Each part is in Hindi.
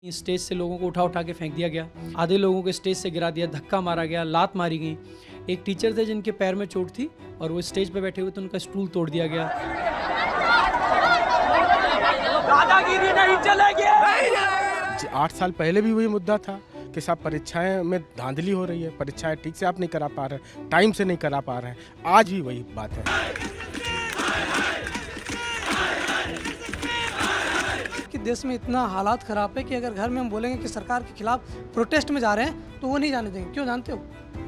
स्टेज से लोगों को उठा उठा के फेंक दिया गया, आधे लोगों को स्टेज से गिरा दिया, धक्का मारा गया, लात मारी गई। एक टीचर थे जिनके पैर में चोट थी और वो स्टेज पे बैठे हुए थे, उनका स्टूल तोड़ दिया गया। दादागिरी नहीं चलेगी। 8 साल पहले भी वही मुद्दा था कि साहब परीक्षाएं में धांधली हो रही है, परीक्षाएं ठीक से आप नहीं करा पा रहे, टाइम से नहीं करा पा रहे हैं। आज भी वही बात है कि देश में इतना हालात ख़राब है कि अगर घर में हम बोलेंगे कि सरकार के खिलाफ प्रोटेस्ट में जा रहे हैं तो वो नहीं जाने देंगे। क्यों जानते हो?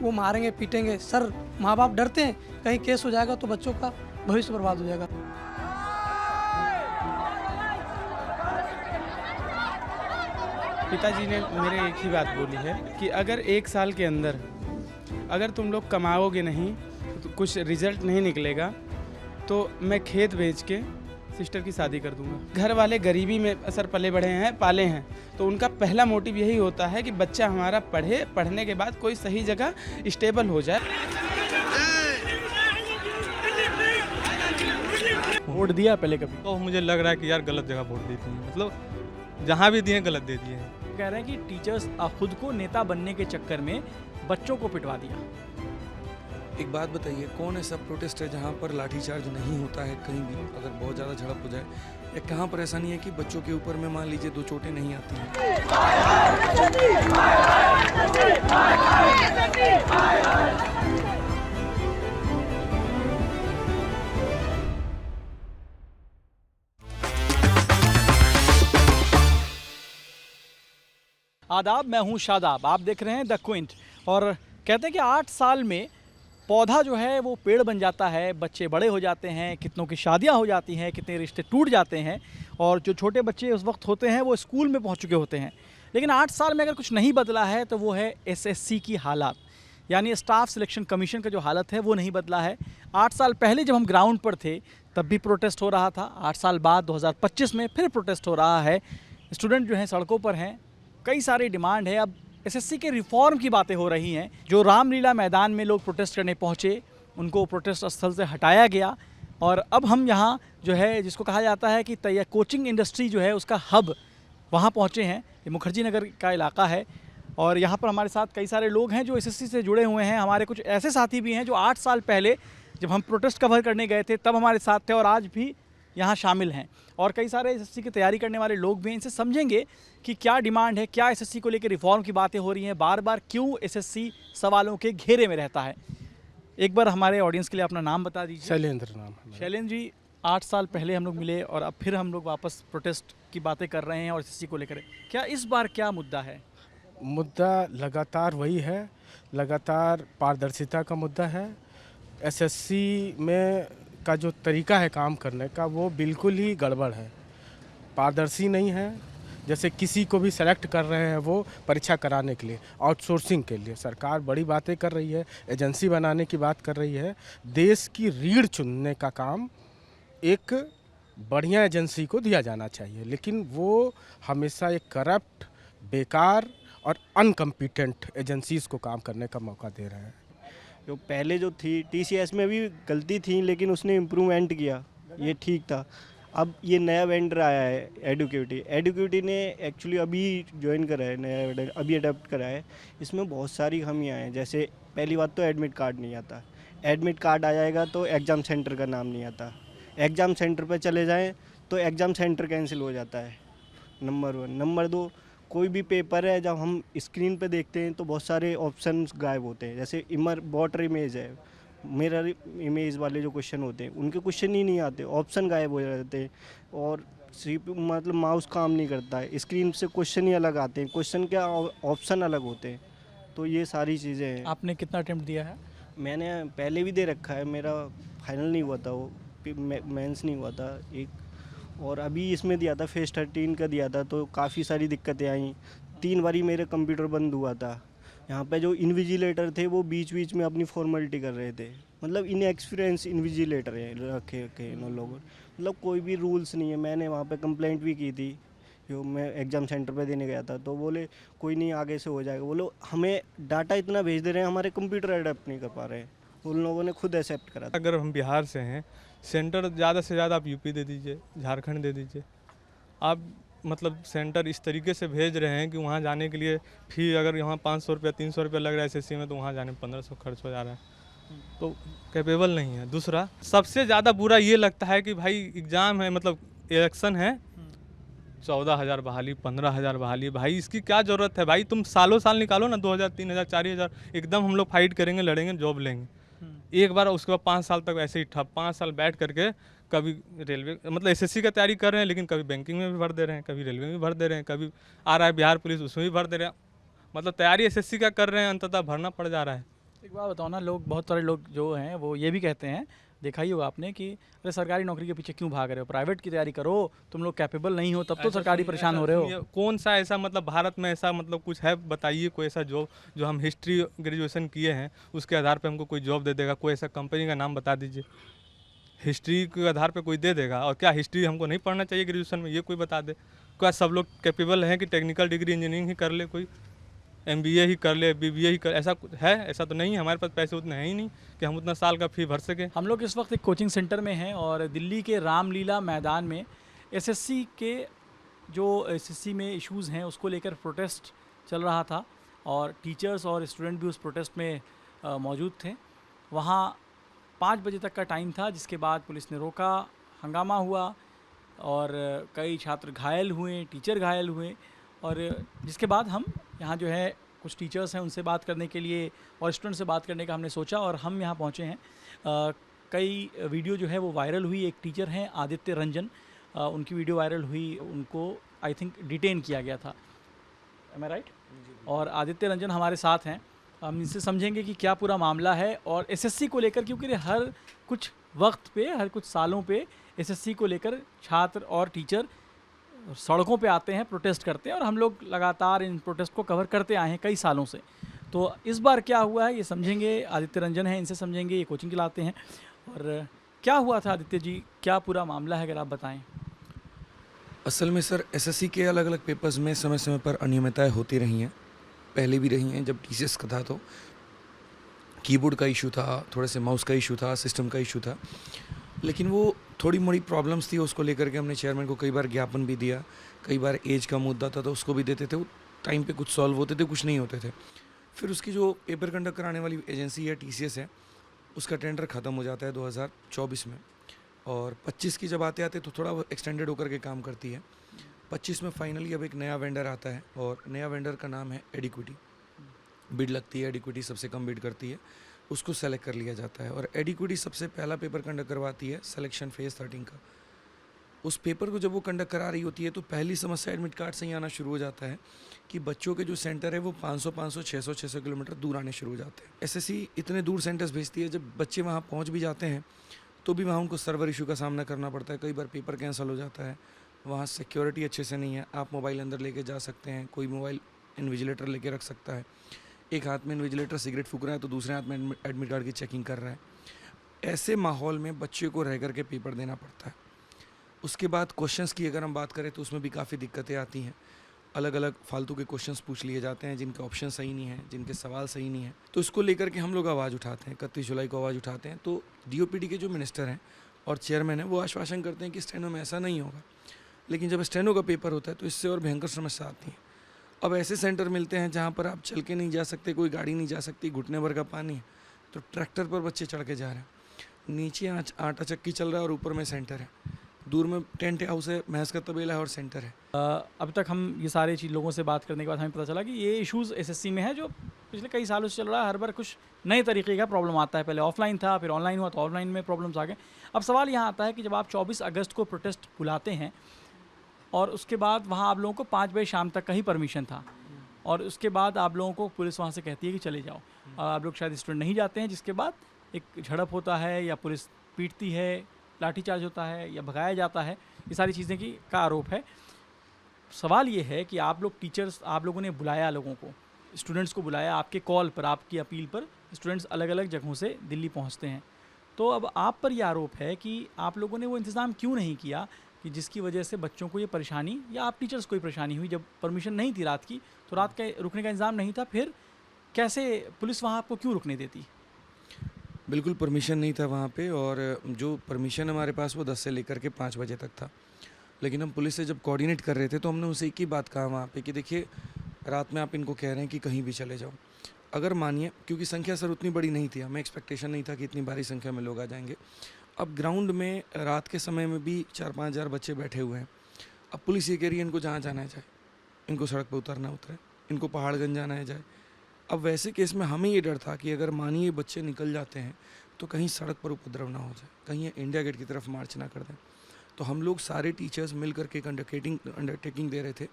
वो मारेंगे, पीटेंगे। सर, माँ बाप डरते हैं कहीं केस हो जाएगा तो बच्चों का भविष्य बर्बाद हो जाएगा। पिताजी ने मेरे एक ही बात बोली है कि अगर 1 साल के अंदर अगर तुम लोग कमाओगे नहीं तो कुछ रिजल्ट नहीं निकलेगा तो मैं खेत बेच के सिस्टर की शादी कर दूंगा। घर वाले गरीबी में सर पले बढ़े हैं, पाले हैं, तो उनका पहला मोटिव यही होता है कि बच्चा हमारा पढ़े, पढ़ने के बाद कोई सही जगह स्टेबल हो जाए। वोट दिया पहले कभी? तो मुझे लग रहा है कि यार गलत जगह वोट दी थी, मतलब जहाँ भी दिए गलत दे दिए हैं। कह रहे हैं कि टीचर्स खुद को नेता बनने के चक्कर में बच्चों को पिटवा दिया। एक बात बताइए, कौन ऐसा प्रोटेस्ट है जहाँ पर लाठीचार्ज नहीं होता है कहीं भी, अगर बहुत ज़्यादा झड़प हो जाए? या कहाँ पर ऐसा नहीं है कि बच्चों के ऊपर में मान लीजिए 2 चोटें नहीं आती हैं? आदाब, मैं हूं शादाब, आप देख रहे हैं द क्विंट। और कहते हैं कि 8 साल में पौधा जो है वो पेड़ बन जाता है, बच्चे बड़े हो जाते हैं, कितनों की शादियां हो जाती हैं, कितने रिश्ते टूट जाते हैं और जो छोटे बच्चे उस वक्त होते हैं वो स्कूल में पहुंच चुके होते हैं। लेकिन 8 साल में अगर कुछ नहीं बदला है तो वो है एसएससी की हालात, यानी स्टाफ सिलेक्शन कमीशन का जो हालत है वो नहीं बदला है। 8 साल पहले जब हम ग्राउंड पर थे तब भी प्रोटेस्ट हो रहा था, 8 साल बाद 2025 में फिर प्रोटेस्ट हो रहा है। स्टूडेंट जो हैं सड़कों पर हैं, कई सारी डिमांड है। अब एसएससी के रिफॉर्म की बातें हो रही हैं। जो रामलीला मैदान में लोग प्रोटेस्ट करने पहुंचे उनको प्रोटेस्ट स्थल से हटाया गया और अब हम यहाँ जो है जिसको कहा जाता है कि कोचिंग इंडस्ट्री जो है उसका हब, वहाँ पहुँचे हैं। ये मुखर्जी नगर का इलाका है और यहाँ पर हमारे साथ कई सारे लोग हैं जो एसएससी से जुड़े हुए हैं। हमारे कुछ ऐसे साथी भी हैं जो 8 साल पहले जब हम प्रोटेस्ट कवर करने गए थे तब हमारे साथ थे और आज भी यहाँ शामिल हैं। और कई सारे एसएससी की तैयारी करने वाले लोग भी हैं। इनसे समझेंगे कि क्या डिमांड है, क्या एसएससी को लेकर रिफॉर्म की बातें हो रही हैं, बार बार क्यों एसएससी सवालों के घेरे में रहता है। एक बार हमारे ऑडियंस के लिए अपना नाम बता दीजिए। शैलेंद्र नाम है। शैलेंद्र जी, 8 साल पहले हम लोग मिले और अब फिर हम लोग वापस प्रोटेस्ट की बातें कर रहे हैं और एसएससी को लेकर क्या इस बार क्या मुद्दा है? मुद्दा लगातार वही है, लगातार पारदर्शिता का मुद्दा है। एसएससी में का जो तरीका है काम करने का वो बिल्कुल ही गड़बड़ है, पारदर्शी नहीं है। जैसे किसी को भी सेलेक्ट कर रहे हैं वो परीक्षा कराने के लिए, आउटसोर्सिंग के लिए सरकार बड़ी बातें कर रही है, एजेंसी बनाने की बात कर रही है। देश की रीढ़ चुनने का काम एक बढ़िया एजेंसी को दिया जाना चाहिए, लेकिन वो हमेशा एक करप्ट, बेकार और अनकम्पिटेंट एजेंसीज को काम करने का मौका दे रहे हैं। जो पहले जो थी टीसीएस में भी गलती थी लेकिन उसने इम्प्रूवमेंट किया, ये ठीक था। अब ये नया वेंडर आया है एडुकेटी ने एक्चुअली अभी ज्वाइन करा है, नया अभी अडेप्ट करा है। इसमें बहुत सारी खामियाँ हैं। जैसे पहली बात तो एडमिट कार्ड नहीं आता, एडमिट कार्ड आ जाएगा तो एग्ज़ाम सेंटर का नाम नहीं आता, एग्ज़ाम सेंटर पर चले जाएँ तो एग्ज़ाम सेंटर कैंसिल हो जाता है, नंबर 1। नंबर 2, कोई भी पेपर है जब हम स्क्रीन पे देखते हैं तो बहुत सारे ऑप्शंस गायब होते हैं। जैसे वाटर इमेज है, मिरर इमेज वाले जो क्वेश्चन होते हैं उनके क्वेश्चन ही नहीं आते, ऑप्शन गायब हो जाते हैं और मतलब माउस काम नहीं करता है, स्क्रीन से क्वेश्चन ही अलग आते हैं, क्वेश्चन क्या ऑप्शन अलग होते हैं। तो ये सारी चीज़ें हैं। आपने कितना अटेम्प्ट दिया है? मैंने पहले भी दे रखा है, मेरा फाइनल नहीं हुआ था, वो मेंस नहीं हुआ था एक, और अभी इसमें दिया था, फेज 13 का दिया था तो काफ़ी सारी दिक्कतें आई। 3 बारी मेरे कंप्यूटर बंद हुआ था। यहाँ पे जो इन्विजिलेटर थे वो बीच बीच में अपनी फॉर्मेलिटी कर रहे थे, मतलब इनएक्सपीरियंस इन्विजिलेटर है रखे इन लोगों, मतलब कोई भी रूल्स नहीं है। मैंने वहाँ पे कंप्लेंट भी की थी, जो मैं एग्ज़ाम सेंटर पे देने गया था, तो बोले कोई नहीं आगे से हो जाएगा। बोलो हमें डाटा इतना भेज दे रहे हैं, हमारे कंप्यूटर अडेप्ट नहीं कर पा रहे हैं, उन लोगों ने खुद एक्सेप्ट करा। अगर हम बिहार से हैं, सेंटर ज़्यादा से ज़्यादा आप यूपी दे दीजिए, झारखंड दे दीजिए, आप मतलब सेंटर इस तरीके से भेज रहे हैं कि वहाँ जाने के लिए फ़ी अगर यहाँ 500 रुपया 300 रुपया लग रहा है एसएससी में, तो वहाँ जाने में 1500 खर्च हो जा रहा है, तो कैपेबल नहीं है। दूसरा सबसे ज़्यादा बुरा ये लगता है कि भाई एग्ज़ाम है, मतलब इलेक्शन है, 14,000 बहाली, 15,000 बहाली, भाई इसकी क्या ज़रूरत है भाई? तुम सालों साल निकालो ना, 2,000 3,000 4,000, एकदम हम लोग फाइट करेंगे, लड़ेंगे, जॉब लेंगे एक बार, उसके बाद 5 साल तक ऐसे ही ठप, 5 साल बैठ करके कभी रेलवे मतलब एसएससी का तैयारी कर रहे हैं, लेकिन कभी बैंकिंग में भी भर दे रहे हैं, कभी रेलवे में भी भर दे रहे हैं, कभी आ रहा है बिहार पुलिस उसमें भी भर दे रहे हैं, मतलब तैयारी एसएससी का कर रहे हैं, अंततः भरना पड़ जा रहा है। एक बात बताओ ना, लोग बहुत सारे लोग जो हैं वो ये भी कहते हैं, देखा ही होगा आपने, कि अरे सरकारी नौकरी के पीछे क्यों भाग रहे हो, प्राइवेट की तैयारी करो, तुम लोग कैपेबल नहीं हो, तब तो सरकारी परेशान हो रहे हो। कौन सा ऐसा मतलब भारत में ऐसा मतलब कुछ है, बताइए कोई ऐसा जॉब जो हम हिस्ट्री ग्रेजुएशन किए हैं उसके आधार पे हमको कोई जॉब दे देगा? कोई ऐसा कंपनी का नाम बता दीजिए, हिस्ट्री के आधार पे कोई दे देगा? और क्या हिस्ट्री हमको नहीं पढ़ना चाहिए ग्रेजुएशन में, ये कोई बता दे? क्या सब लोग कैपेबल हैं कि टेक्निकल डिग्री इंजीनियरिंग ही कर ले, कोई MBA ही कर ले, BBA ही कर, ऐसा कुछ है? ऐसा तो नहीं है, हमारे पास पैसे उतने हैं ही नहीं कि हम उतना साल का फ़ी भर सकें। हम लोग इस वक्त एक कोचिंग सेंटर में हैं और दिल्ली के रामलीला मैदान में एसएससी के जो एसएससी में इश्यूज़ हैं उसको लेकर प्रोटेस्ट चल रहा था और टीचर्स और स्टूडेंट भी उस प्रोटेस्ट में मौजूद थे। वहाँ 5 बजे तक का टाइम था, जिसके बाद पुलिस ने रोका, हंगामा हुआ और कई छात्र घायल हुए, टीचर घायल हुए, और जिसके बाद हम यहाँ जो है कुछ टीचर्स हैं उनसे बात करने के लिए और स्टूडेंट से बात करने का हमने सोचा और हम यहाँ पहुँचे हैं। कई वीडियो जो है वो वायरल हुई। एक टीचर हैं आदित्य रंजन, उनकी वीडियो वायरल हुई, उनको आई थिंक डिटेन किया गया था, एम आई राइट? और आदित्य रंजन हमारे साथ हैं, हम इनसे समझेंगे कि क्या पूरा मामला है और एसएससी को लेकर, क्योंकि हर कुछ वक्त पे, हर कुछ सालों पे एसएससी को लेकर छात्र और टीचर सड़कों पे आते हैं, प्रोटेस्ट करते हैं और हम लोग लगातार इन प्रोटेस्ट को कवर करते आए हैं कई सालों से। तो इस बार क्या हुआ है ये समझेंगे। आदित्य रंजन हैं, इनसे समझेंगे, ये कोचिंग चलाते हैं। और क्या हुआ था आदित्य जी, क्या पूरा मामला है, अगर आप बताएं। असल में सर एसएससी के अलग अलग पेपर्स में समय समय पर अनियमितताएं होती रही हैं, पहले भी रही हैं। जब टीसीएस का था तो कीबोर्ड का इशू था, थोड़े से माउस का इशू था, सिस्टम का इशू था, लेकिन वो थोड़ी मोड़ी प्रॉब्लम्स थी, उसको लेकर के हमने चेयरमैन को कई बार ज्ञापन भी दिया। कई बार एज का मुद्दा था तो उसको भी देते थे, वो टाइम पे कुछ सॉल्व होते थे, कुछ नहीं होते थे। फिर उसकी जो पेपर कंडक्ट कराने वाली एजेंसी है टीसीएस है, उसका टेंडर ख़त्म हो जाता है 2024 में, और 25 की जब आते आते तो थोड़ा एक्सटेंडेड होकर के काम करती है। 25 में फाइनली अब एक नया वेंडर आता है और नया वेंडर का नाम है एडिक्विटी। बिड लगती है, एडिक्विटी सबसे कम बिड करती है, उसको सेलेक्ट कर लिया जाता है और एडिक्विटी सबसे पहला पेपर कंडक्ट करवाती है सिलेक्शन फेज़ 13 का। उस पेपर को जब वो कंडक्ट करा रही होती है तो पहली समस्या एडमिट कार्ड से ही आना शुरू हो जाता है कि बच्चों के जो सेंटर है वो 500 600 किलोमीटर दूर आने शुरू हो जाते हैं। एसएससी इतने दूर सेंटर्स भेजती है, जब बच्चे वहाँ पहुँच भी जाते हैं तो भी वहाँ उनको सर्वर इशू का सामना करना पड़ता है। कई बार पेपर कैंसिल हो जाता है, वहाँ सिक्योरिटी अच्छे से नहीं है, आप मोबाइल अंदर लेके जा सकते हैं, कोई मोबाइल इन्विजिलेटर लेके रख सकता है, एक हाथ में इन्विजिलेटर सिगरेट फूक रहा है तो दूसरे हाथ में एडमिट कार्ड की चेकिंग कर रहा है। ऐसे माहौल में बच्चे को रह करके पेपर देना पड़ता है। उसके बाद क्वेश्चंस की अगर हम बात करें तो उसमें भी काफ़ी दिक्कतें आती हैं। अलग अलग फालतू के क्वेश्चंस पूछ लिए जाते हैं जिनके ऑप्शन सही नहीं है, जिनके सवाल सही नहीं है, तो इसको लेकर के हम लोग आवाज़ उठाते हैं। 31 जुलाई को आवाज़ उठाते हैं तो डीओपीटी के जो मिनिस्टर हैं और चेयरमैन हैं वो आश्वासन करते हैं कि स्टेनो में ऐसा नहीं होगा, लेकिन जब स्टेनो का पेपर होता है तो इससे और भयंकर समस्या आती है। अब ऐसे सेंटर मिलते हैं जहाँ पर आप चल के नहीं जा सकते, कोई गाड़ी नहीं जा सकती, घुटने भर का पानी है, तो ट्रैक्टर पर बच्चे चढ़ के जा रहे हैं, नीचे आटा चक्की चल रहा है और ऊपर में सेंटर है, दूर में टेंट हाउस है, भैंस का तबेला है और सेंटर है। अब तक हम ये सारे चीज़ लोगों से बात करने के बाद हमें पता चला कि ये इश्यूज़ एसएससी में है जो पिछले कई सालों से चल रहा है। हर बार कुछ नए तरीके का प्रॉब्लम आता है, पहले ऑफलाइन था, फिर ऑनलाइन हुआ तो ऑनलाइन में प्रॉब्लम्स आ गए। अब सवाल यहाँ आता है कि जब आप 24 अगस्त को प्रोटेस्ट बुलाते हैं और उसके बाद वहाँ आप लोगों को 5 बजे शाम तक का ही परमिशन था और उसके बाद आप लोगों को पुलिस वहाँ से कहती है कि चले जाओ, आप लोग शायद स्टूडेंट नहीं जाते हैं, जिसके बाद एक झड़प होता है या पुलिस पीटती है, लाठीचार्ज होता है या भगाया जाता है, ये सारी चीज़ें का आरोप है। सवाल ये है कि आप लोग टीचर्स, आप लोगों ने बुलाया लोगों को, स्टूडेंट्स को बुलाया, आपके कॉल पर, आपकी अपील पर स्टूडेंट्स अलग अलग जगहों से दिल्ली पहुंचते हैं, तो अब आप पर यह आरोप है कि आप लोगों ने वो इंतज़ाम क्यों नहीं किया कि जिसकी वजह से बच्चों को ये परेशानी या आप टीचर्स को ही परेशानी हुई। जब परमिशन नहीं थी रात की तो रात का रुकने का इंतज़ाम नहीं था, फिर कैसे पुलिस वहाँ आपको क्यों रुकने देती? बिल्कुल परमिशन नहीं था वहाँ पे, और जो परमिशन हमारे पास वो 10 से लेकर के 5 बजे तक था, लेकिन हम पुलिस से जब कोऑर्डिनेट कर रहे थे तो हमने उनसे एक ही बात कहा वहाँ पे कि देखिए रात में आप इनको कह रहे हैं कि कहीं भी चले जाओ, अगर मानिए, क्योंकि संख्या सर उतनी बड़ी नहीं थी, हमें एक्सपेक्टेशन नहीं था कि इतनी भारी संख्या में लोग आ जाएंगे। अब ग्राउंड में रात के समय में भी 4-5 हज़ार बच्चे बैठे हुए हैं। अब पुलिस ये कह रही है इनको जहाँ जाना है जाए, इनको सड़क पर उतरना उतरे, इनको पहाड़गंज जाना है जाए। अब वैसे केस में हमें ये डर था कि अगर मानिए बच्चे निकल जाते हैं तो कहीं सड़क पर उपद्रव ना हो जाए, कहीं ये इंडिया गेट की तरफ मार्च ना कर दें। तो हम लोग सारे टीचर्स मिल करके एक अंडरटेकिंग दे रहे थे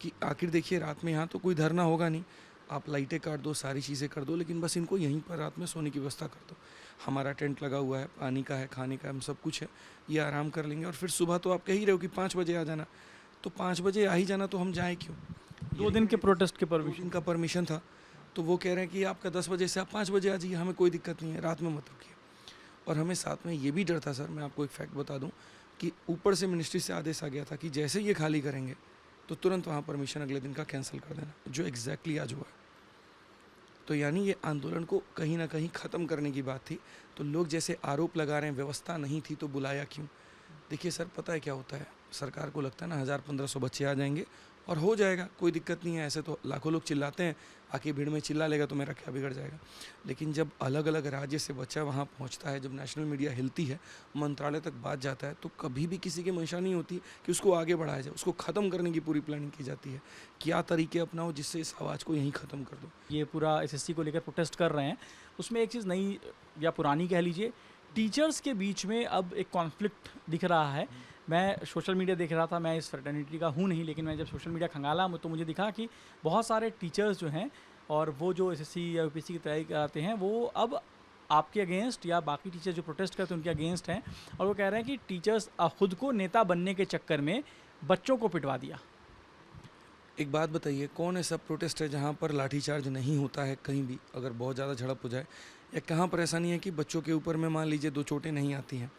कि आखिर देखिए रात में यहाँ तो कोई धरना होगा नहीं, आप लाइटें काट दो, सारी चीज़ें कर दो, लेकिन बस इनको यहीं पर रात में सोने की व्यवस्था कर दो। हमारा टेंट लगा हुआ है, पानी का है, खाने का है, हम सब कुछ है, ये आराम कर लेंगे। और फिर सुबह तो आप कह ही रहे हो कि 5 बजे आ जाना, तो 5 बजे आ ही जाना, तो हम जाएँ क्यों? 2 दिन के प्रोटेस्ट के परमिशन इनका परमिशन था, तो वो कह रहे हैं कि आपका 10 बजे से आप 5 बजे आ जाइए, हमें कोई दिक्कत नहीं है, रात में मत रुकिए। और हमें साथ में ये भी डर था सर, मैं आपको एक फैक्ट बता दूं कि ऊपर से मिनिस्ट्री से आदेश आ गया था कि जैसे ये खाली करेंगे तो तुरंत वहाँ परमिशन अगले दिन का कैंसिल कर देना, जो एग्जैक्टली आज हुआ है। तो यानी ये आंदोलन को कहीं ना कहीं ख़त्म करने की बात थी। तो लोग जैसे आरोप लगा रहे हैं व्यवस्था नहीं थी तो बुलाया क्यों? देखिए सर, पता है क्या होता है, सरकार को लगता है ना 1000-1500 बच्चे आ जाएंगे और हो जाएगा, कोई दिक्कत नहीं है। ऐसे तो लाखों लोग चिल्लाते हैं, आके भीड़ में चिल्ला लेगा तो मेरा क्या बिगड़ जाएगा। लेकिन जब अलग अलग राज्य से बच्चा वहाँ पहुँचता है, जब नेशनल मीडिया हिलती है, मंत्रालय तक बात जाता है, तो कभी भी किसी की मंशा नहीं होती कि उसको आगे बढ़ाया जाए, उसको ख़त्म करने की पूरी प्लानिंग की जाती है। क्या तरीके अपनाओ जिससे इस आवाज़ को यहीं ख़त्म कर दो। ये पूरा एसएससी को लेकर प्रोटेस्ट कर रहे हैं, उसमें एक चीज़ नई या पुरानी कह लीजिए, टीचर्स के बीच में अब एक कॉन्फ्लिक्ट दिख रहा है। मैं सोशल मीडिया देख रहा था, मैं इस फ्रेटर्निटी का हूँ नहीं, लेकिन मैं जब सोशल मीडिया खंगाला तो मुझे दिखा कि बहुत सारे टीचर्स जो हैं और वो जो एसएससी या यूपीएससी की तैयारी कराते हैं, वो अब आपके अगेंस्ट या बाकी टीचर जो प्रोटेस्ट करते हैं उनके अगेंस्ट हैं, और वो कह रहे हैं कि टीचर्स खुद को नेता बनने के चक्कर में बच्चों को पिटवा दिया। एक बात बताइए, कौन ऐसा प्रोटेस्ट है जहाँ पर लाठीचार्ज नहीं होता है कहीं भी, अगर बहुत ज़्यादा झड़प हो जाए, या कहाँ पर ऐसा नहीं है कि बच्चों के ऊपर में मान लीजिए 2 चोटें नहीं आती हैं?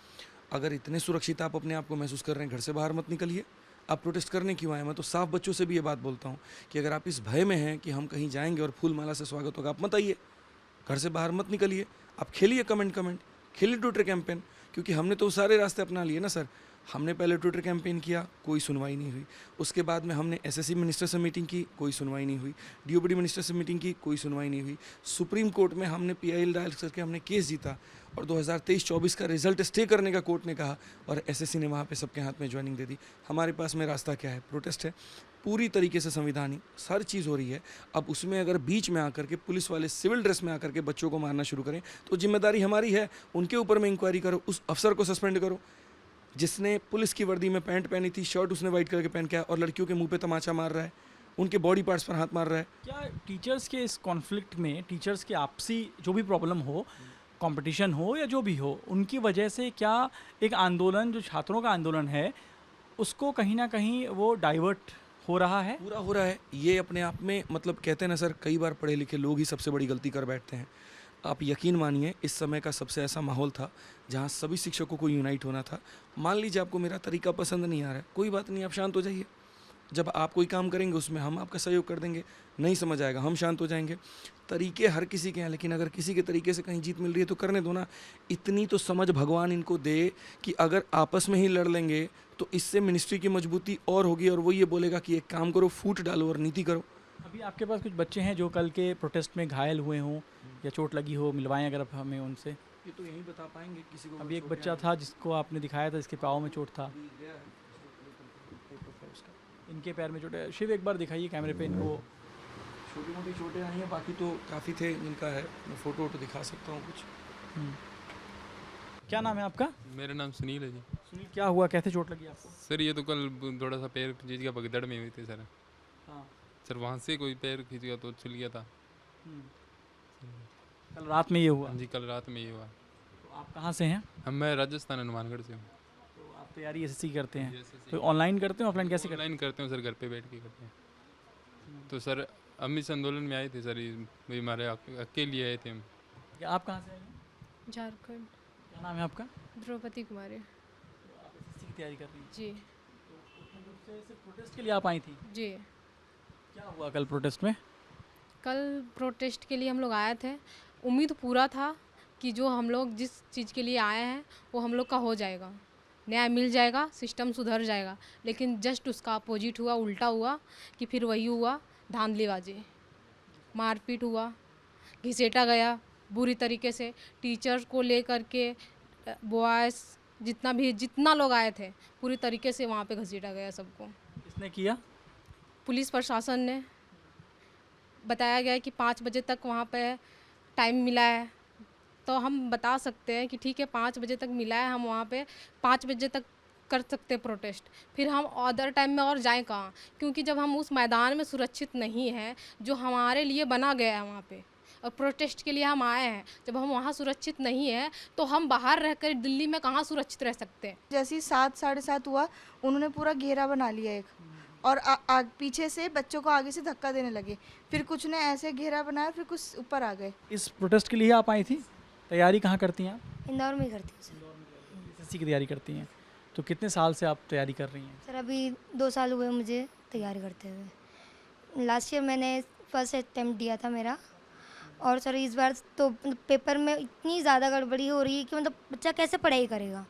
अगर इतने सुरक्षित आप अपने आप को महसूस कर रहे हैं, घर से बाहर मत निकलिए। आप प्रोटेस्ट करने क्यों आए? मैं तो साफ बच्चों से भी ये बात बोलता हूँ कि अगर आप इस भय में हैं कि हम कहीं जाएंगे और फूल माला से स्वागत होगा, आप मत आइए, घर से बाहर मत निकलिए। आप खेलिए कमेंट खेलिए ट्विटर कैंपेन, क्योंकि हमने तो सारे रास्ते अपना लिए ना सर। हमने पहले ट्विटर कैंपेन किया, कोई सुनवाई नहीं हुई। उसके बाद में हमने एसएससी मिनिस्टर से मीटिंग की, कोई सुनवाई नहीं हुई। डीओपीडी मिनिस्टर से मीटिंग की, कोई सुनवाई नहीं हुई। सुप्रीम कोर्ट में हमने पीआईएल डायल करके हमने केस जीता और 2023-24 का रिजल्ट स्टे करने का कोर्ट ने कहा, और एसएससी ने वहाँ पे सबके हाथ में ज्वाइनिंग दे दी। हमारे पास में रास्ता क्या है? प्रोटेस्ट है, पूरी तरीके से संविधानिक हर चीज़ हो रही है। अब उसमें अगर बीच में आकर के पुलिस वाले सिविल ड्रेस में आकर के बच्चों को मारना शुरू करें तो जिम्मेदारी हमारी है, उनके ऊपर में इंक्वायरी करो, उस अफसर को सस्पेंड करो जिसने पुलिस की वर्दी में पैंट पहनी थी, शर्ट उसने वाइट कलर के पहन के आया और लड़कियों के मुंह पे तमाचा मार रहा है, उनके बॉडी पार्ट्स पर हाथ मार रहा है। क्या टीचर्स के इस कॉन्फ्लिक्ट में, टीचर्स के आपसी जो भी प्रॉब्लम हो, कंपटीशन हो या जो भी हो, उनकी वजह से क्या एक आंदोलन जो छात्रों का आंदोलन है उसको कहीं ना कहीं वो डाइवर्ट हो रहा है? पूरा हो रहा है। ये अपने आप में मतलब कहते हैं ना सर, कई बार पढ़े लिखे लोग ही सबसे बड़ी गलती कर बैठते हैं। आप यकीन मानिए, इस समय का सबसे ऐसा माहौल था जहाँ सभी शिक्षकों को यूनाइट होना था। मान लीजिए आपको मेरा तरीका पसंद नहीं आ रहा है, कोई बात नहीं, आप शांत हो जाइए। जब आप कोई काम करेंगे उसमें हम आपका सहयोग कर देंगे, नहीं समझ आएगा हम शांत हो जाएंगे। तरीके हर किसी के हैं, लेकिन अगर किसी के तरीके से कहीं जीत मिल रही है तो करने दो ना। इतनी तो समझ भगवान इनको दे कि अगर आपस में ही लड़ लेंगे तो इससे मिनिस्ट्री की मजबूती और होगी, और वो ये बोलेगा कि एक काम करो, फूट डालो और नीति करो। अभी आपके पास कुछ बच्चे हैं जो कल के प्रोटेस्ट में घायल हुए हों या चोट लगी हो, मिलवाएं अगर आप हमें उनसे? ये तो यही बता पाएंगे किसी को। अभी एक बच्चा था जिसको आपने दिखाया था, जिसके पाँव में चोट था, इनके पैर में चोट है। शिव एक बार दिखाइए कैमरे पे इनको। छोटी मोटी चोटें आई हैं, बाकी तो काफ़ी थे जिनका है। मैं फ़ोटो दिखा सकता हूँ कुछ। क्या नाम है आपका? मेरा नाम सुनील है जी। सुनील, क्या हुआ, कैसे चोट लगी आपको? सर ये तो कल थोड़ा सा पैर खींच गया, भगदड़ में हुई थी सर। हाँ सर वहाँ से कोई पैर खींच गया तो छिल गया था। कल रात में ये हुआ? जी कल रात में ये हुआ। तो आप कहाँ से हैं? मैं राजस्थान हनुमानगढ़ से हूँ। तो आप तैयारी एसएससी करते हैं? तो ऑनलाइन करते हैं ऑफलाइन कैसे करते हैं? ऑनलाइन करते हैं सर, घर पे बैठ के करते हैं। तो सर हम इस आंदोलन में आए थे सर, ये हमारे अकेले आए थे हम। क्या आप कहाँ से आए हैं? झारखंड। क्या नाम है आपका? द्रौपदी कुमारी। तो आप एसएससी की तैयारी कर रही हैं? जी तो मुख्य रूप से सिर्फ प्रोटेस्ट के लिए आप आई थी? जी। क्या हुआ कल प्रोटेस्ट में? कल प्रोटेस्ट के लिए हम लोग आए थे। उम्मीद पूरा था कि जो हम लोग जिस चीज़ के लिए आए हैं वो हम लोग का हो जाएगा, न्याय मिल जाएगा, सिस्टम सुधर जाएगा। लेकिन जस्ट उसका अपोजिट हुआ, उल्टा हुआ कि फिर वही हुआ, धांधलीबाजी, मारपीट हुआ, घिसेटा गया बुरी तरीके से। टीचर को लेकर के बॉयज़ जितना लोग आए थे पूरी तरीके से वहाँ पे घसीटा गया सबको। किसने किया? पुलिस प्रशासन ने। बताया गया है कि 5 बजे तक वहाँ पे टाइम मिला है, तो हम बता सकते हैं कि ठीक है 5 बजे तक मिला है, हम वहाँ पे 5 बजे तक कर सकते हैं प्रोटेस्ट। फिर हम अदर टाइम में और जाएं कहाँ? क्योंकि जब हम उस मैदान में सुरक्षित नहीं हैं जो हमारे लिए बना गया है वहाँ पे, और प्रोटेस्ट के लिए हम आए हैं, जब हम वहाँ सुरक्षित नहीं हैं तो हम बाहर रहकर दिल्ली में कहाँ सुरक्षित रह सकते हैं? जैसे ही 7 साढ़े 7 हुआ, उन्होंने पूरा घेरा बना लिया एक, और पीछे से बच्चों को आगे से धक्का देने लगे। फिर कुछ ने ऐसे घेरा बनाया, फिर कुछ ऊपर आ गए। इस प्रोटेस्ट के लिए आप आई थी? तैयारी कहाँ करती हैं आप? इंदौर में करती हूँ सर। एसएससी की तैयारी करती हैं, तो कितने साल से आप तैयारी कर रही हैं? सर अभी 2 साल हुए मुझे तैयारी करते हुए। लास्ट ईयर मैंने फर्स्ट अटैम्प्ट दिया था मेरा, और सर इस बार तो पेपर में इतनी ज़्यादा गड़बड़ी हो रही है कि मतलब बच्चा कैसे पढ़ाई करेगा।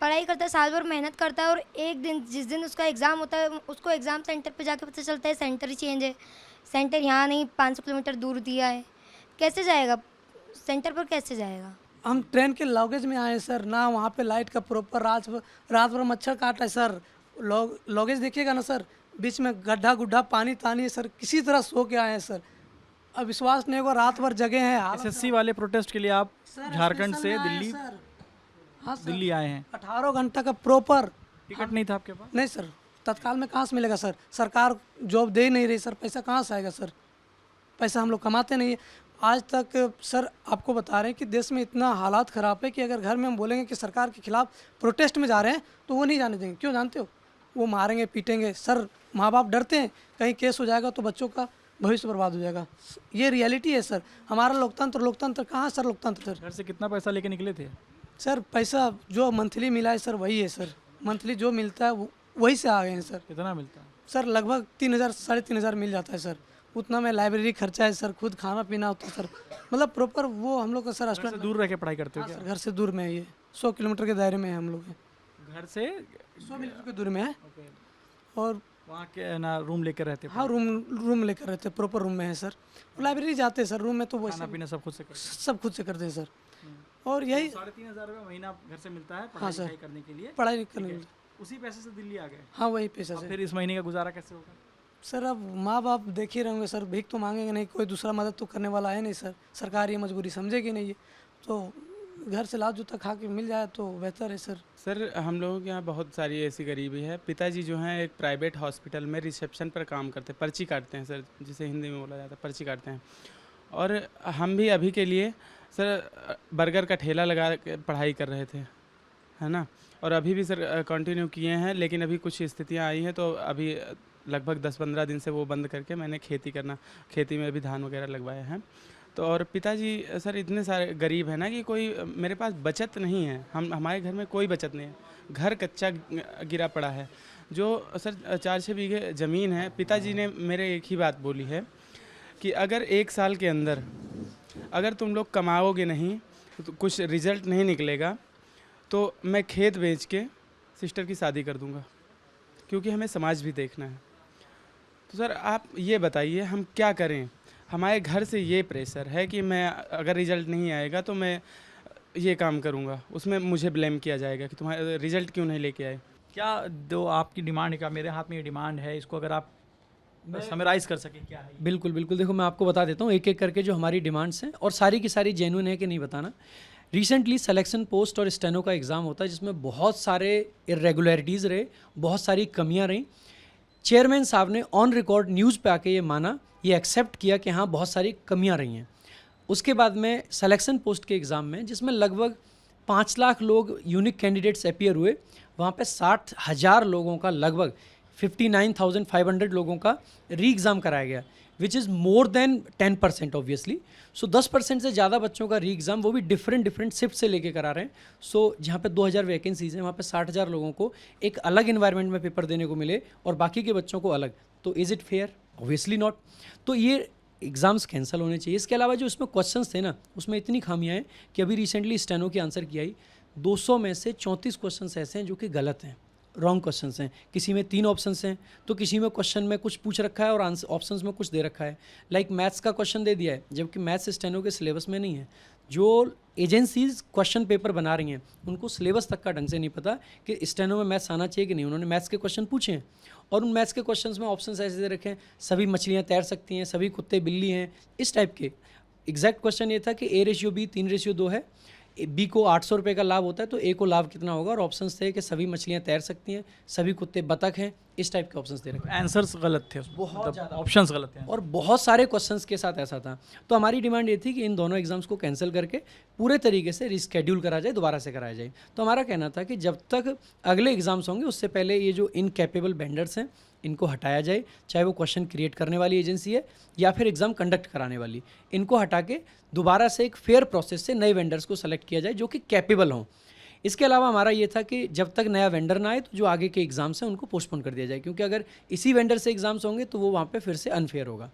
पढ़ाई करता है, साल भर मेहनत करता है, और एक दिन जिस दिन उसका एग्ज़ाम होता है उसको एग्ज़ाम सेंटर पे जाके पता चलता है सेंटर ही चेंज है, सेंटर यहाँ नहीं 500 किलोमीटर दूर दिया है। कैसे जाएगा सेंटर पर, कैसे जाएगा? हम ट्रेन के लॉगेज में आए हैं सर, ना वहाँ पे लाइट का प्रॉपर, रात भर मच्छर काटा है सर। लॉगेज देखिएगा ना सर, बीच में गड्ढा गुड्ढा पानी तानी है सर, किसी तरह सो के आए हैं सर। अब विश्वास नहीं होगा, रात भर जगे हैं। एसएससी वाले प्रोटेस्ट के लिए आप झारखंड से दिल्ली हाँ दिल्ली आए हैं? 18 घंटा का प्रॉपर। टिकट नहीं था आपके पास? नहीं सर, तत्काल में कहाँ से मिलेगा सर? सरकार जॉब दे नहीं रही सर, पैसा कहाँ से आएगा सर? पैसा हम लोग कमाते नहीं है आज तक सर। आपको बता रहे हैं कि देश में इतना हालात ख़राब है कि अगर घर में हम बोलेंगे कि सरकार के खिलाफ प्रोटेस्ट में जा रहे हैं तो वो नहीं जाने देंगे। क्यों जानते हो? वो मारेंगे पीटेंगे सर। माँ बाप डरते हैं कहीं केस हो जाएगा तो बच्चों का भविष्य बर्बाद हो जाएगा। ये रियलिटी है सर। हमारा लोकतंत्र कहाँ सर? लोकतंत्र सर। घर से कितना पैसा लेके निकले थे? सर पैसा जो मंथली मिला है सर वही है सर, मंथली जो मिलता है वही से आ गए हैं सर। कितना मिलता है? सर लगभग 3000 साढ़े 3000 मिल जाता है सर। उतना में लाइब्रेरी खर्चा है सर, खुद खाना पीना होता है सर। मतलब प्रॉपर वो हम लोग का सर घर से दूर रह के पढ़ाई करते हो क्या? घर से दूर में है, ये 100 किलोमीटर के दायरे में है हम लोग। घर से 100 मीटर की दूरी में है। और वहाँ के ना रूम लेकर रहते? हाँ, रूम लेकर रहते, प्रॉपर रूम में है सर। लाइब्रेरी जाते हैं सर, रूम में तो खाना पीना सब खुद से करते? सब खुद से करते हैं सर। और यही 3500 रुपये महीना घर से मिलता है हाँ सर, पढ़ाई करने के लिए? पढ़ाई करने के लिए उसी पैसे से दिल्ली आ गए? हाँ वही पैसा से। फिर इस महीने का गुजारा कैसे होगा सर? अब माँ बाप देख ही रहेंगे सर, भीख तो मांगेंगे नहीं, कोई दूसरा मदद तो करने वाला है नहीं सर। सरकार ये मजबूरी समझेगी नहीं है, तो घर से लात जूता खा के मिल जाए तो बेहतर है सर। सर हम लोगों के यहाँ बहुत सारी ऐसी गरीबी है। पिताजी जो हैं एक प्राइवेट हॉस्पिटल में रिसेप्शन पर काम करते हैं, पर्ची काटते हैं सर, जिसे हिंदी में बोला जाता है पर्ची काटते हैं। और हम भी अभी के लिए सर बर्गर का ठेला लगा के पढ़ाई कर रहे थे, है ना। और अभी भी सर कंटिन्यू किए हैं, लेकिन अभी कुछ स्थितियाँ आई हैं तो अभी लगभग 10-15 दिन से वो बंद करके मैंने खेती में अभी धान वगैरह लगवाए हैं। तो और पिताजी सर इतने सारे गरीब हैं ना कि कोई मेरे पास बचत नहीं है। हमारे घर में कोई बचत नहीं है, घर कच्चा गिरा पड़ा है। जो सर 4-6 बीघे ज़मीन है, पिताजी ने मेरे एक ही बात बोली है कि अगर 1 साल के अंदर अगर तुम लोग कमाओगे नहीं, तो कुछ रिजल्ट नहीं निकलेगा, तो मैं खेत बेच के सिस्टर की शादी कर दूंगा, क्योंकि हमें समाज भी देखना है। तो सर आप ये बताइए हम क्या करें? हमारे घर से ये प्रेशर है कि मैं अगर रिज़ल्ट नहीं आएगा तो मैं ये काम करूँगा, उसमें मुझे ब्लेम किया जाएगा कि तुम्हारे रिज़ल्ट क्यों नहीं लेके आए। क्या दो आपकी डिमांड का मेरे हाथ में ये डिमांड है, इसको अगर आप समराइज़ कर सकें क्या है? बिल्कुल बिल्कुल, देखो मैं आपको बता देता हूँ एक एक करके जो हमारी डिमांड्स हैं, और सारी की सारी जेन्युइन है कि नहीं बताना। रिसेंटली सिलेक्शन पोस्ट और स्टेनो का एग्ज़ाम होता है जिसमें बहुत सारे इरेगुलरिटीज़ रहे, बहुत सारी कमियाँ रहीं। चेयरमैन साहब ने ऑन रिकॉर्ड न्यूज़ पे आके ये माना, ये एक्सेप्ट किया कि हाँ बहुत सारी कमियां रही हैं। उसके बाद में सिलेक्शन पोस्ट के एग्ज़ाम में जिसमें लगभग 5 लाख लोग यूनिक कैंडिडेट्स अपीयर हुए, वहाँ पे 60,000 लोगों का, लगभग 59,500 लोगों का री एग्ज़ाम कराया गया, which is more than 10% obviously. So 10% से ज़्यादा बच्चों का री एग्ज़ाम, वो भी डिफरेंट शिफ्ट से लेके करा रहे हैं। सो जहाँ पे 2000 वैकेंसीज़ हैं वहाँ पे 60,000 लोगों को एक अलग इन्वायरमेंट में पेपर देने को मिले और बाकी के बच्चों को अलग। तो is it fair? Obviously not. तो ये एग्ज़ाम्स कैंसिल होने चाहिए। इसके अलावा जो इसमें क्वेश्चंस थे ना, उसमें इतनी खामियां हैं कि अभी रिसेंटली स्टेनो की आंसर की आई 200 में से 34 क्वेश्चन ऐसे हैं जो कि गलत हैं, रॉन्ग क्वेश्चंस हैं। किसी में 3 ऑप्शंस हैं, तो किसी में क्वेश्चन में कुछ पूछ रखा है और आंसर ऑप्शंस में कुछ दे रखा है। लाइक मैथ्स का क्वेश्चन दे दिया है, जबकि मैथ्स स्टेनो के सिलेबस में नहीं है। जो एजेंसीज क्वेश्चन पेपर बना रही हैं उनको सिलेबस तक का ढंग से नहीं पता कि स्टेनो में मैथ्स आना चाहिए कि नहीं। उन्होंने मैथ्स के क्वेश्चन पूछे हैं और उन मैथ्स के क्वेश्चंस में ऑप्शंस ऐसे दे रखे हैं, सभी मछलियाँ तैर सकती हैं, सभी कुत्ते बिल्ली हैं, इस टाइप के। एग्जैक्ट क्वेश्चन ये था कि A/B 3/2 है, बी को 800 रुपये का लाभ होता है तो ए को लाभ कितना होगा, और ऑप्शंस थे कि सभी मछलियाँ तैर सकती हैं, सभी कुत्ते बतख हैं, इस टाइप के ऑप्शंस दे रखे। आंसर्स गलत थे, बहुत ज़्यादा ऑप्शंस गलत थे और बहुत सारे क्वेश्चंस के साथ ऐसा था। तो हमारी डिमांड ये थी कि इन दोनों एग्जाम्स को कैंसिल करके पूरे तरीके से रिस्केड्यूल करा जाए, दोबारा से कराया जाए। तो हमारा कहना था कि जब तक अगले एग्जाम्स होंगे उससे पहले ये जो इनकैपेबल वेंडर्स हैं इनको हटाया जाए, चाहे वो क्वेश्चन क्रिएट करने वाली एजेंसी है या फिर एग्ज़ाम कंडक्ट कराने वाली, इनको हटा के दोबारा से एक फेयर प्रोसेस से नए वेंडर्स को सेलेक्ट किया जाए जो कि कैपेबल हों। इसके अलावा हमारा ये था कि जब तक नया वेंडर ना आए तो जो आगे के एग्ज़ाम्स हैं उनको पोस्टपोन कर दिया जाए, क्योंकि अगर इसी वेंडर से एग्ज़ाम्स होंगे तो वो वहाँ पे फिर से अनफेयर होगा।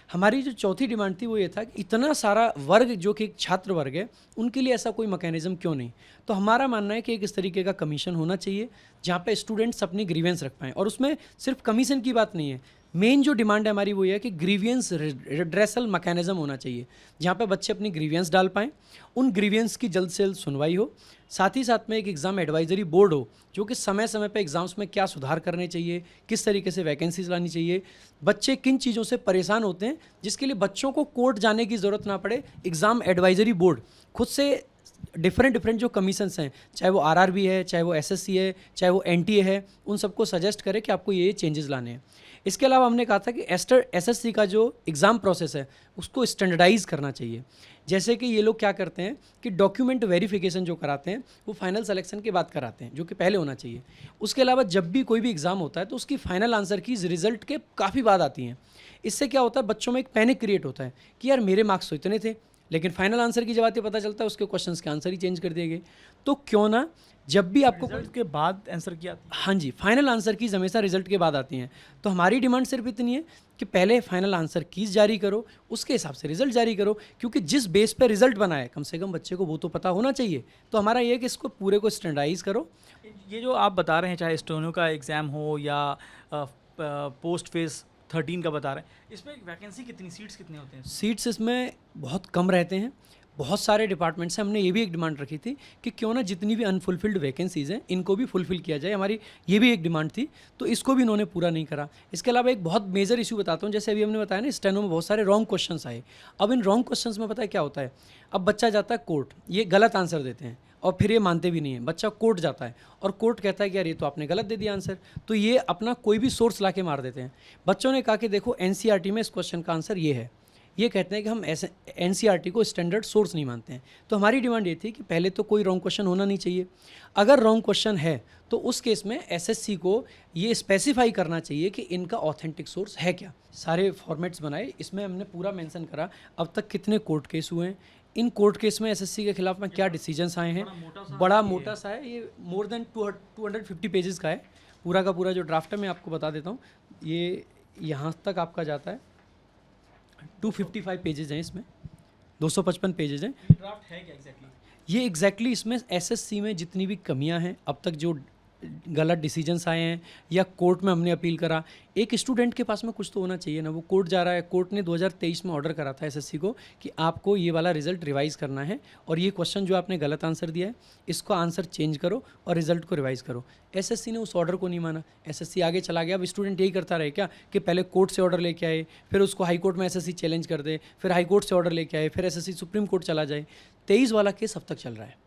हमारी जो चौथी डिमांड थी वो ये था कि इतना सारा वर्ग जो कि छात्र वर्ग है उनके लिए ऐसा कोई मैकेनिज्म क्यों नहीं। तो हमारा मानना है कि एक इस तरीके का कमीशन होना चाहिए जहाँ पे स्टूडेंट्स अपनी ग्रीवेंस रख पाएँ, और उसमें सिर्फ कमीशन की बात नहीं है। मेन जो डिमांड है हमारी वो ये है कि ग्रीवियंस रिड्रेसल मैकेनिज्म होना चाहिए जहाँ पे बच्चे अपनी ग्रीवियंस डाल पाएँ, उन ग्रीवियंस की जल्द से जल्द सुनवाई हो। साथ ही साथ में एक एग्ज़ाम एडवाइजरी बोर्ड हो जो कि समय समय पे एग्ज़ाम्स में क्या सुधार करने चाहिए, किस तरीके से वैकेंसीज लानी चाहिए, बच्चे किन चीज़ों से परेशान होते हैं जिसके लिए बच्चों को कोर्ट जाने की ज़रूरत ना पड़े। एग्ज़ाम एडवाइजरी बोर्ड खुद से डिफरेंट जो कमीशंस हैं, चाहे वो RRB है, चाहे वो SSC है, चाहे वो NTA है, उन सबको सजेस्ट करे कि आपको ये चेंजेस लाने हैं। इसके अलावा हमने कहा था कि SSC का जो एग्ज़ाम प्रोसेस है उसको स्टैंडर्डाइज करना चाहिए। जैसे कि ये लोग क्या करते हैं कि डॉक्यूमेंट वेरिफिकेशन जो कराते हैं वो फाइनल सिलेक्शन के बाद कराते हैं, जो कि पहले होना चाहिए। उसके अलावा जब भी कोई भी एग्ज़ाम होता है तो उसकी फाइनल आंसर की रिजल्ट के काफ़ी बाद आती हैं। इससे क्या होता है, बच्चों में एक पैनिक क्रिएट होता है कि यार मेरे मार्क्स तो इतने थे, लेकिन फाइनल आंसर की जब आती है पता चलता है उसके क्वेश्चंस के आंसर ही चेंज कर दिए गए। तो क्यों ना जब भी आपको रिजल्ट के बाद आंसर किया, हाँ जी, फाइनल आंसर कीज़ हमेशा रिजल्ट के बाद आती हैं। तो हमारी डिमांड सिर्फ इतनी है कि पहले फाइनल आंसर कीज़ जारी करो, उसके हिसाब से रिजल्ट जारी करो, क्योंकि जिस बेस पे रिजल्ट बना है कम से कम बच्चे को वो तो पता होना चाहिए। तो हमारा ये है कि इसको पूरे को स्टैंडर्डाइज करो। ये जो आप बता रहे हैं, चाहे स्टेनो का एग्ज़ाम हो या पोस्ट फेज 13 का बता रहे हैं, इसमें वैकेंसी कितनी, सीट्स कितने होते हैं? सीट्स इसमें बहुत कम रहते हैं, बहुत सारे डिपार्टमेंट्स हैं। हमने ये भी एक डिमांड रखी थी कि क्यों ना जितनी भी अनफुलफिल्ड वैकेंसीज़ हैं इनको भी फुलफिल किया जाए, हमारी ये भी एक डिमांड थी। तो इसको भी इन्होंने पूरा नहीं करा। इसके अलावा एक बहुत मेजर इशू बताता हूँ, जैसे अभी हमने बताया ना स्टेनो में बहुत सारे रॉन्ग क्वेश्चंस आए। अब इन रॉन्ग क्वेश्चंस में पता है क्या होता है, अब बच्चा जाता है कोर्ट, ये गलत आंसर देते हैं और फिर ये मानते भी नहीं है। बच्चा कोर्ट जाता है और कोर्ट कहता है कि यार ये तो आपने गलत दे दिया आंसर, तो ये अपना कोई भी सोर्स ला के मार देते हैं। बच्चों ने कहा कि देखो NCERT में इस क्वेश्चन का आंसर ये है, ये कहते हैं कि हम ऐसे NCERT को स्टैंडर्ड सोर्स नहीं मानते हैं। तो हमारी डिमांड ये थी कि पहले तो कोई रॉन्ग क्वेश्चन होना नहीं चाहिए। अगर रॉन्ग क्वेश्चन है तो उस केस में SSC को ये स्पेसिफाई करना चाहिए कि इनका ऑथेंटिक सोर्स है क्या। सारे फॉर्मेट्स बनाए, इसमें हमने पूरा मेंशन करा अब तक कितने कोर्ट केस हुए हैं, इन कोर्ट केस में SSC के खिलाफ में क्या डिसीजंस आए हैं। बड़ा मोटा सा है ये, मोर देन 250 पेजेस का है। पूरा का पूरा जो ड्राफ्ट है मैं आपको बता देता हूँ, ये यहाँ तक आपका जाता है, 255 पेजेस हैं इसमें, 255 पेजेस हैं। ड्राफ्ट है क्या एग्जैक्टली? ये एग्जैक्टली इसमें SSC में जितनी भी कमियां हैं, अब तक जो गलत डिसीजंस आए हैं या कोर्ट में हमने अपील करा, एक स्टूडेंट के पास में कुछ तो होना चाहिए ना। वो कोर्ट जा रहा है, कोर्ट ने 2023 में ऑर्डर करा था SSC को कि आपको ये वाला रिजल्ट रिवाइज़ करना है और ये क्वेश्चन जो आपने गलत आंसर दिया है इसको आंसर चेंज करो और रिजल्ट को रिवाइज़ करो। SSC ने उस ऑर्डर को नहीं माना, SSC आगे चला गया। अब स्टूडेंट यही करता रहे क्या कि पहले कोर्ट से ऑर्डर लेके आए, फिर उसको हाई कोर्ट में SSC चैलेंज कर दे, फिर हाई कोर्ट से ऑर्डर लेके आए, फिर SSC सुप्रीम कोर्ट चला जाए। 23 वाला केस अब तक चल रहा है,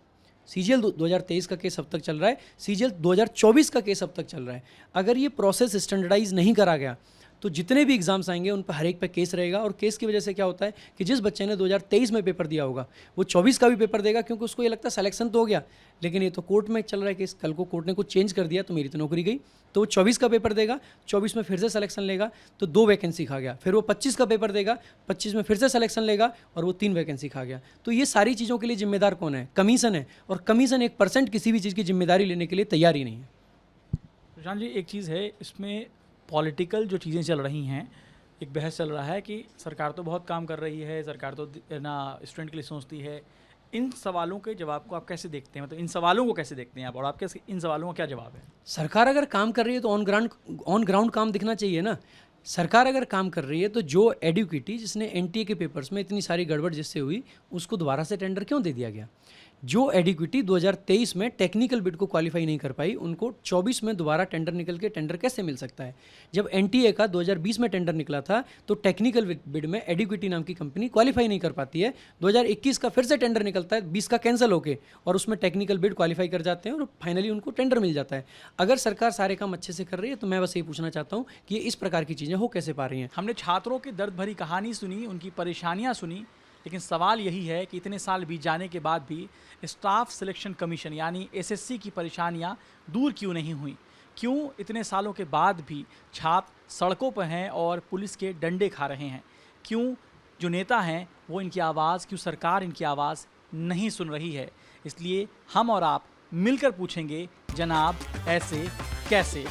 CGL 2023 का केस अब तक चल रहा है, CGL 2024 का केस अब तक चल रहा है। अगर ये प्रोसेस स्टैंडर्डाइज नहीं करा गया तो जितने भी एग्जाम्स आएंगे उन पर हर एक पे केस रहेगा। और केस की वजह से क्या होता है कि जिस बच्चे ने 2023 में पेपर दिया होगा वो 24 का भी पेपर देगा, क्योंकि उसको ये लगता है सिलेक्शन तो हो गया, लेकिन ये तो कोर्ट में चल रहा है केस, कल को कोर्ट ने कुछ चेंज कर दिया तो मेरी तो नौकरी गई। तो वो 24 का पेपर देगा, 24 में फिर से सिलेक्शन लेगा तो 2 वैकेंसी खा गया। फिर वो 25 का पेपर देगा, 25 में फिर से सिलेक्शन लेगा और वो 3 वैकेंसी खा गया। तो ये सारी चीज़ों के लिए जिम्मेदार कौन है? कमीशन है, और कमीशन 1% किसी भी चीज़ की जिम्मेदारी लेने के लिए तैयार ही नहीं है। प्रशांत जी, एक चीज़ है इसमें, पॉलिटिकल जो चीज़ें चल रही हैं, एक बहस चल रहा है कि सरकार तो बहुत काम कर रही है, सरकार तो ना स्टूडेंट के लिए सोचती है, इन सवालों के जवाब को आप कैसे देखते हैं, मतलब इन सवालों को कैसे देखते हैं आप, और आपके इन सवालों का क्या जवाब है? सरकार अगर काम कर रही है तो ऑन ग्राउंड काम दिखना चाहिए ना। सरकार अगर काम कर रही है तो जो एडुकेटी जिसने एनटीए के पेपर्स में इतनी सारी गड़बड़ जिससे हुई उसको दोबारा से टेंडर क्यों दे दिया गया? जो एडुकेटी 2023 में टेक्निकल बिड को क्वालिफाई नहीं कर पाई उनको 24 में दोबारा टेंडर निकल के टेंडर कैसे मिल सकता है? जब एनटीए का 2020 में टेंडर निकला था तो टेक्निकल बिड में एडुकेटी नाम की कंपनी क्वालिफाई नहीं कर पाती है। 2021 का फिर से टेंडर निकलता है, 20 का कैंसिल होके, और उसमें टेक्निकल बिड क्वालिफाई कर जाते हैं और फाइनली उनको टेंडर मिल जाता है। अगर सरकार सारे काम अच्छे से कर रही है तो मैं बस ये पूछना चाहता हूँ कि ये इस प्रकार की चीज़ें हो कैसे पा रही हैं। हमने छात्रों की दर्द भरी कहानी सुनी, उनकी परेशानियां सुनी, लेकिन सवाल यही है कि इतने साल बीत जाने के बाद भी स्टाफ सिलेक्शन कमीशन यानी एसएससी की परेशानियां दूर क्यों नहीं हुई? क्यों इतने सालों के बाद भी छात्र सड़कों पर हैं और पुलिस के डंडे खा रहे हैं? क्यों जो नेता हैं वो इनकी आवाज़, क्यों सरकार इनकी आवाज़ नहीं सुन रही है? इसलिए हम और आप मिलकर पूछेंगे, जनाब ऐसे कैसे?